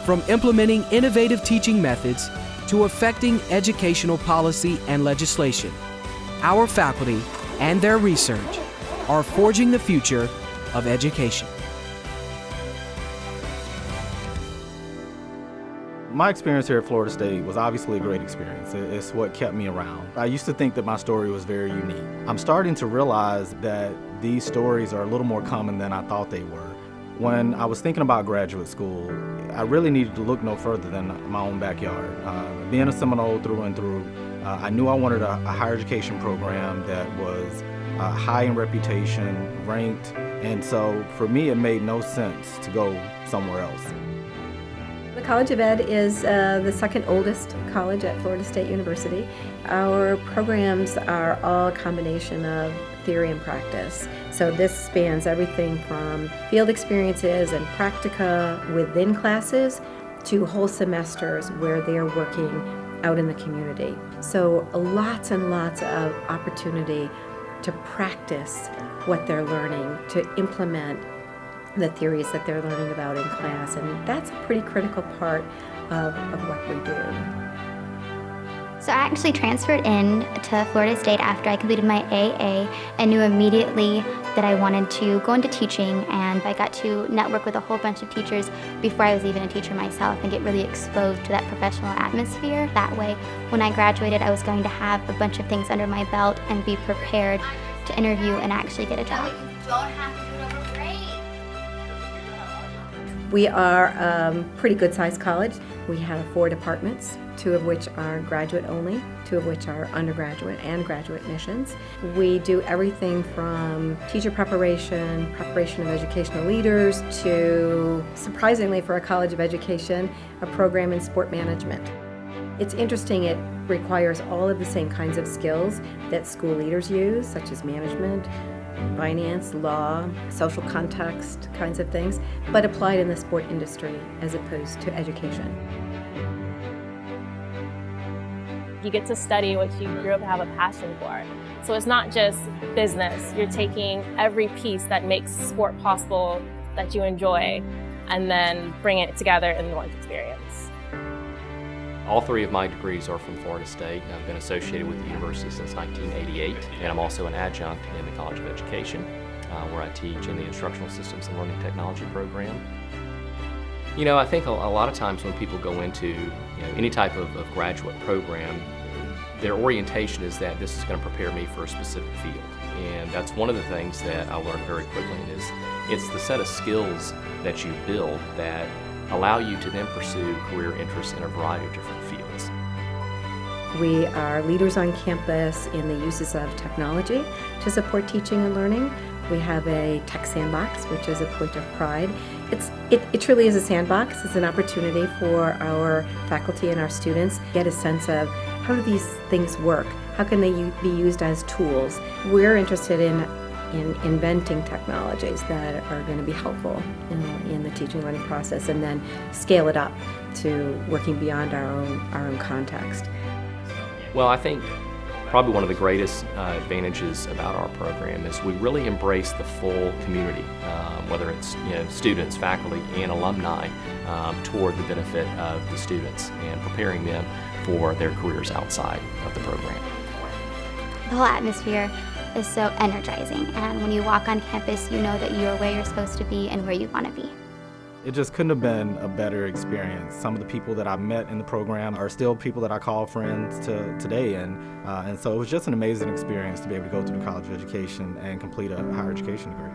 From implementing innovative teaching methods to affecting educational policy and legislation, our faculty and their research are forging the future of education. My experience here at Florida State was obviously a great experience. It's what kept me around. I used to think that my story was very unique. I'm starting to realize that these stories are a little more common than I thought they were. When I was thinking about graduate school, I really needed to look no further than my own backyard. Being a Seminole through and through, I knew I wanted a higher education program that was high in reputation, ranked, and so for me it made no sense to go somewhere else. The College of Ed is the second oldest college at Florida State University. Our programs are all a combination of theory and practice. So this spans everything from field experiences and practica within classes to whole semesters where they're working out in the community. So lots and lots of opportunity to practice what they're learning, to implement the theories that they're learning about in class, and that's a pretty critical part of what we do. So I actually transferred in to Florida State after I completed my AA and knew immediately that I wanted to go into teaching, and I got to network with a whole bunch of teachers before I was even a teacher myself and get really exposed to that professional atmosphere. That way, when I graduated, I was going to have a bunch of things under my belt and be prepared to interview and actually get a job. We are a pretty good-sized college. We have 4 departments, 2 of which are graduate only, 2 of which are undergraduate and graduate missions. We do everything from teacher preparation of educational leaders, to, surprisingly for a college of education, a program in sport management. It's interesting, it requires all of the same kinds of skills that school leaders use, such as management, finance, law, social context kinds of things, but applied in the sport industry as opposed to education. You get to study what you grew up to have a passion for. So it's not just business. You're taking every piece that makes sport possible that you enjoy and then bringing it together in one experience. All 3 of my degrees are from Florida State. I've been associated with the university since 1988, and I'm also an adjunct in the College of Education, where I teach in the Instructional Systems and Learning Technology program. You know, I think a lot of times when people go into any type of graduate program, their orientation is that this is going to prepare me for a specific field. And that's one of the things that I learned very quickly, is it's the set of skills that you build that allow you to then pursue career interests in a variety of different fields. We are leaders on campus in the uses of technology to support teaching and learning. We have a tech sandbox, which is a point of pride. It truly is a sandbox. It's an opportunity for our faculty and our students to get a sense of how do these things work? How can they be used as tools? We're interested in inventing technologies that are going to be helpful in the teaching and learning process, and then scale it up to working beyond our own context. Well, I think probably one of the greatest advantages about our program is we really embrace the full community, whether it's students, faculty, and alumni, toward the benefit of the students and preparing them for their careers outside of the program. The whole atmosphere is so energizing, and when you walk on campus, you know that you're where you're supposed to be and where you want to be. It just couldn't have been a better experience. Some of the people that I met in the program are still people that I call friends to today, and so it was just an amazing experience to be able to go through the College of Education and complete a higher education degree.